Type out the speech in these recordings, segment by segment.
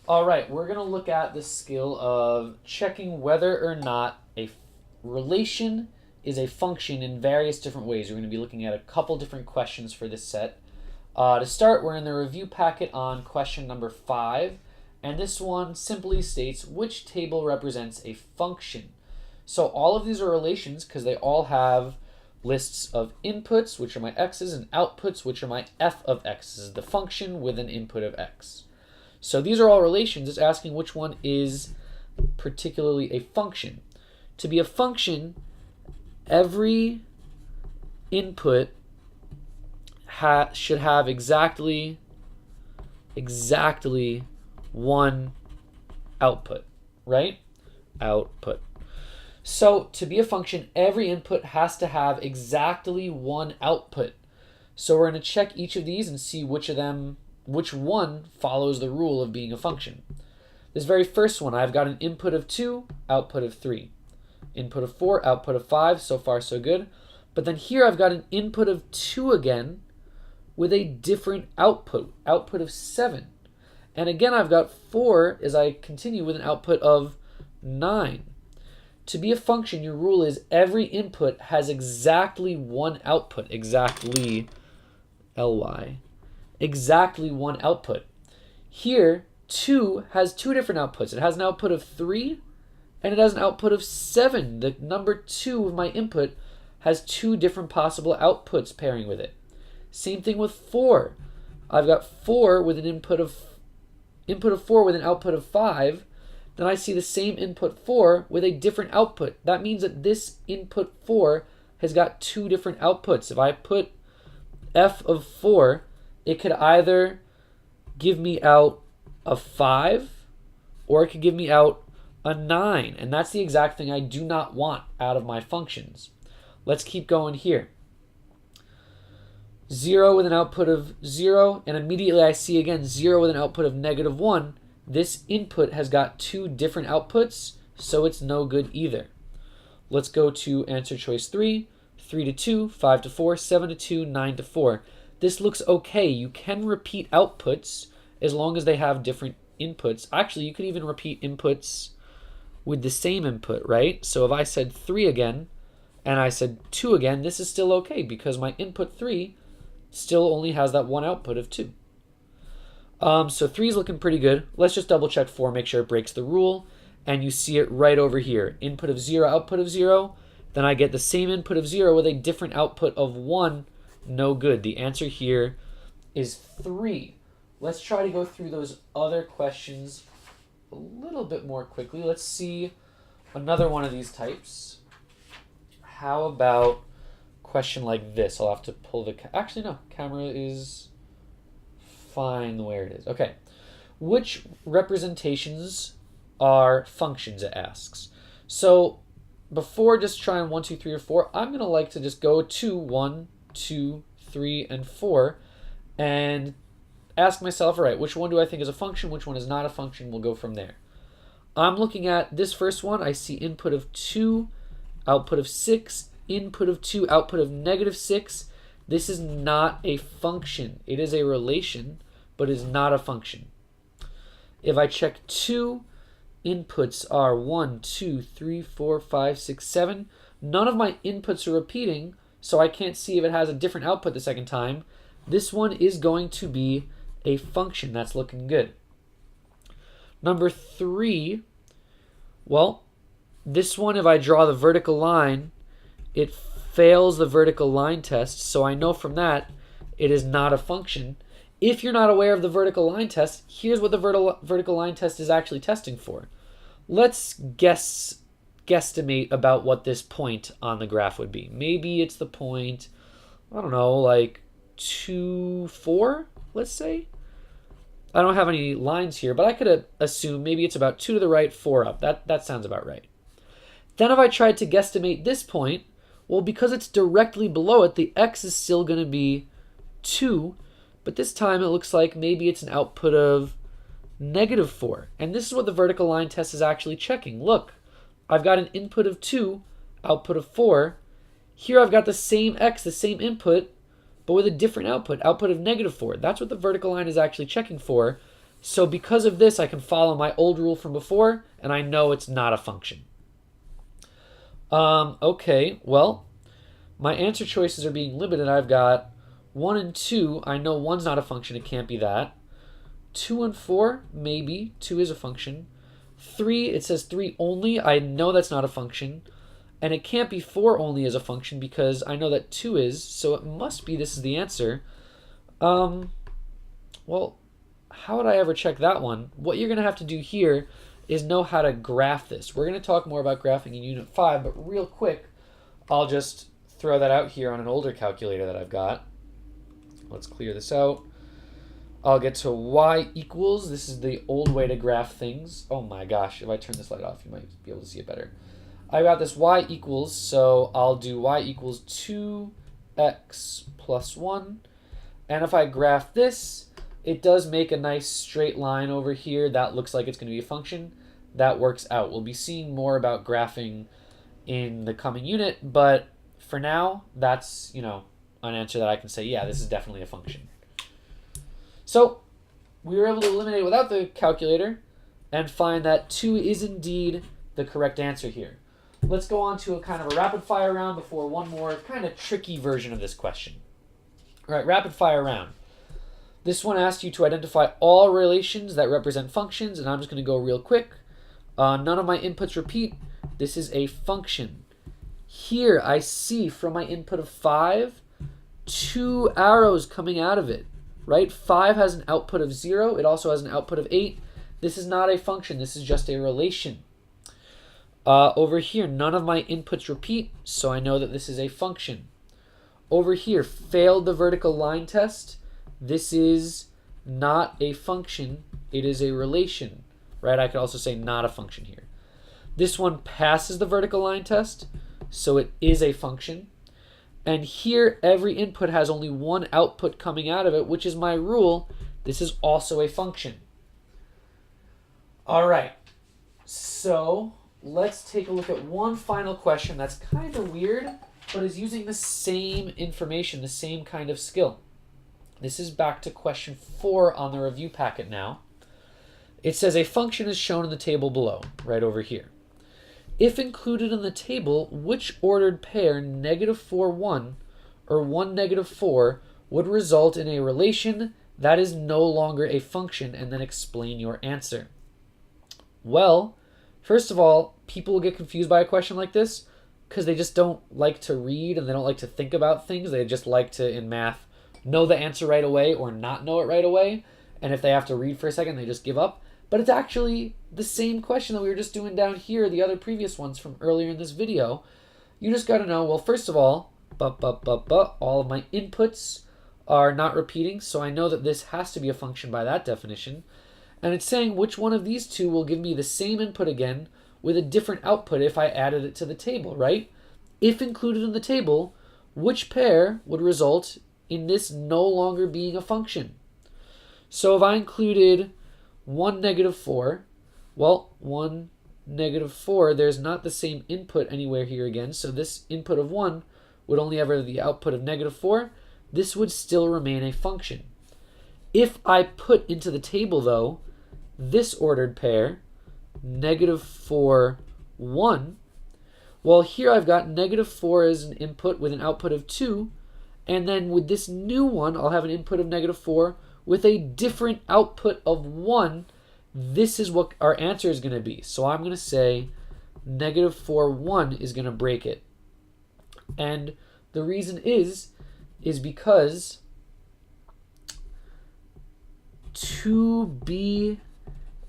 All right, we're going to look at the skill of checking whether or not a relation is a function in various different ways. We're going to be looking at a couple different questions for this set. To start, we're in the review packet on question number 5, and this one simply states which table represents a function. So all of these are relations because they all have lists of inputs, which are my x's, and outputs, which are my f of x. This is the function with an input of x. So these are all relations. It's asking which one is particularly a function. To be a function, every input should have exactly one output, right? Output. So to be a function, every input has to have exactly one output. So we're going to check each of these and see which one follows the rule of being a function. This very first one, I've got an input of 2, output of 3. Input of 4, output of 5, so far so good. But then here I've got an input of 2 again with a different output of 7. And again I've got 4 as I continue with an output of 9. To be a function, your rule is every input has exactly one output, exactly one output. Here, 2 has two different outputs. It has an output of 3 and it has an output of 7. The number 2 of my input has two different possible outputs pairing with it. Same thing with 4. I've got 4 with an input of 4 with an output of 5. Then I see the same input 4 with a different output. That means that this input 4 has got two different outputs. If I put f of 4, it could either give me out a 5 or it could give me out a 9. And that's the exact thing I do not want out of my functions. Let's keep going here. 0 with an output of 0, and immediately I see again 0 with an output of -1. This input has got two different outputs, so it's no good either. Let's go to answer choice 3, 3 to 2, 5 to 4, 7 to 2, 9 to 4. This looks okay. You can repeat outputs as long as they have different inputs. Actually, you could even repeat inputs with the same input, right? So if I said 3 again and I said 2 again, this is still okay because my input 3 still only has that one output of 2. So 3 is looking pretty good. Let's just double check 4, make sure it breaks the rule. And you see it right over here. Input of 0, output of 0. Then I get the same input of 0 with a different output of 1. No good. The answer here is 3. Let's try to go through those other questions a little bit more quickly. Let's see another one of these types. How about question like this? I'll have to pull the... Actually, no. Camera is fine where it is. Okay. Which representations are functions, it asks. So before just trying 1, 2, 3, or 4, I'm going to like to just go to 1, 2, 3, and 4 and ask myself, all right, which one do I think is a function? Which one is not a function? We'll go from there. I'm looking at this first one. I see input of 2, output of 6, input of 2, output of -6. This is not a function. It is a relation, but is not a function. If I check 2, inputs are 1, 2, 3, 4, 5, 6, 7. None of my inputs are repeating, so I can't see if it has a different output the second time. This one is going to be a function. That's looking good. Number 3, well, this one, if I draw the vertical line, it fails the vertical line test, so I know from that it is not a function. If you're not aware of the vertical line test, here's what the vertical line test is actually testing for. Let's guesstimate about what this point on the graph would be. Maybe it's the point, I don't know, like 2, 4, let's say. I don't have any lines here, but I could assume maybe it's about 2 to the right, 4 up. That sounds about right. Then if I tried to guesstimate this point, well, because it's directly below it, the x is still going to be 2, but this time it looks like maybe it's an output of -4. And this is what the vertical line test is actually checking. Look, I've got an input of 2, output of 4. Here I've got the same x, the same input, but with a different output of -4. That's what the vertical line is actually checking for. So because of this, I can follow my old rule from before, and I know it's not a function. Okay, well, my answer choices are being limited. I've got 1 and 2. I know 1's not a function. It can't be that. 2 and 4, maybe. 2 is a function. 3, it says 3 only. I know that's not a function. And it can't be 4 only as a function because I know that 2 is. So it must be this is the answer. Well, how would I ever check that one? What you're going to have to do here is know how to graph this. We're going to talk more about graphing in Unit 5, but real quick, I'll just throw that out here on an older calculator that I've got. Let's clear this out. I'll get to y equals. This is the old way to graph things. Oh my gosh, if I turn this light off, you might be able to see it better. I got this y equals, so I'll do y equals 2x plus 1. And if I graph this, it does make a nice straight line over here. That looks like it's going to be a function. That works out. We'll be seeing more about graphing in the coming unit, but for now, that's, an answer that I can say, yeah, this is definitely a function. So we were able to eliminate without the calculator and find that 2 is indeed the correct answer here. Let's go on to a kind of a rapid fire round before one more kind of tricky version of this question. All right, rapid fire round. This one asks you to identify all relations that represent functions, and I'm just going to go real quick. None of my inputs repeat. This is a function. Here I see from my input of 5, 2 arrows coming out of it, right? 5 has an output of 0. It also has an output of 8. This is not a function. This is just a relation. Over here, none of my inputs repeat, so I know that this is a function. Over here, failed the vertical line test. This is not a function. It is a relation, right? I could also say not a function here. This one passes the vertical line test, so it is a function. And here, every input has only one output coming out of it, which is my rule. This is also a function. All right, so let's take a look at one final question that's kind of weird, but is using the same information, the same kind of skill. This is back to question 4 on the review packet now. It says a function is shown in the table below, right over here. If included in the table, which ordered pair -4, 1 or 1, -4 would result in a relation that is no longer a function, and then explain your answer? Well, first of all, people will get confused by a question like this because they just don't like to read and they don't like to think about things. They just like to, in math, know the answer right away or not know it right away. And if they have to read for a second, they just give up. But it's actually the same question that we were just doing down here, the other previous ones from earlier in this video. You just got to know, well, first of all, all of my inputs are not repeating, so I know that this has to be a function by that definition. And it's saying which one of these two will give me the same input again with a different output if I added it to the table, right? If included in the table, which pair would result in this no longer being a function? So if I included 1, -4, well, 1, -4, there's not the same input anywhere here again, so this input of 1 would only have the output of -4. This would still remain a function. If I put into the table, though, this ordered pair, -4, 1, well, here I've got -4 as an input with an output of 2, and then with this new one, I'll have an input of -4 with a different output of 1. This is what our answer is going to be. So I'm going to say -4, 1 is going to break it. And the reason is because to be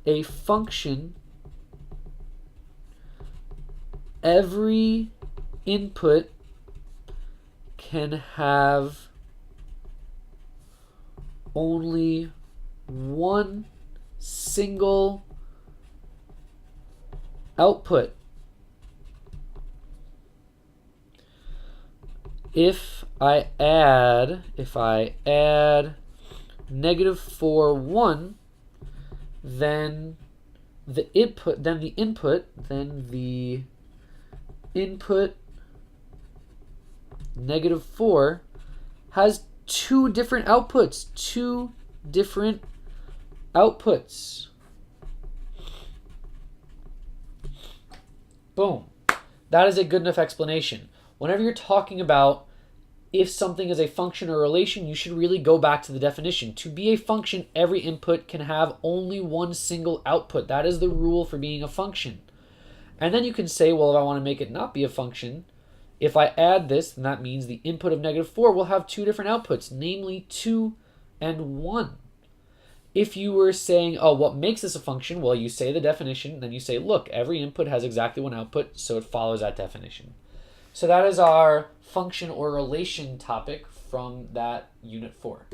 a function, every input can have only one single output. If I add -4, 1, then the input -4 has two different outputs, two different outputs. Boom. That is a good enough explanation. Whenever you're talking about if something is a function or relation, you should really go back to the definition. To be a function, every input can have only one single output. That is the rule for being a function. And then you can say, well, if I want to make it not be a function, if I add this, then that means the input of -4 will have two different outputs, namely 2 and 1. If you were saying, oh, what makes this a function? Well, you say the definition, then you say, look, every input has exactly one output, so it follows that definition. So that is our function or relation topic from that unit 4.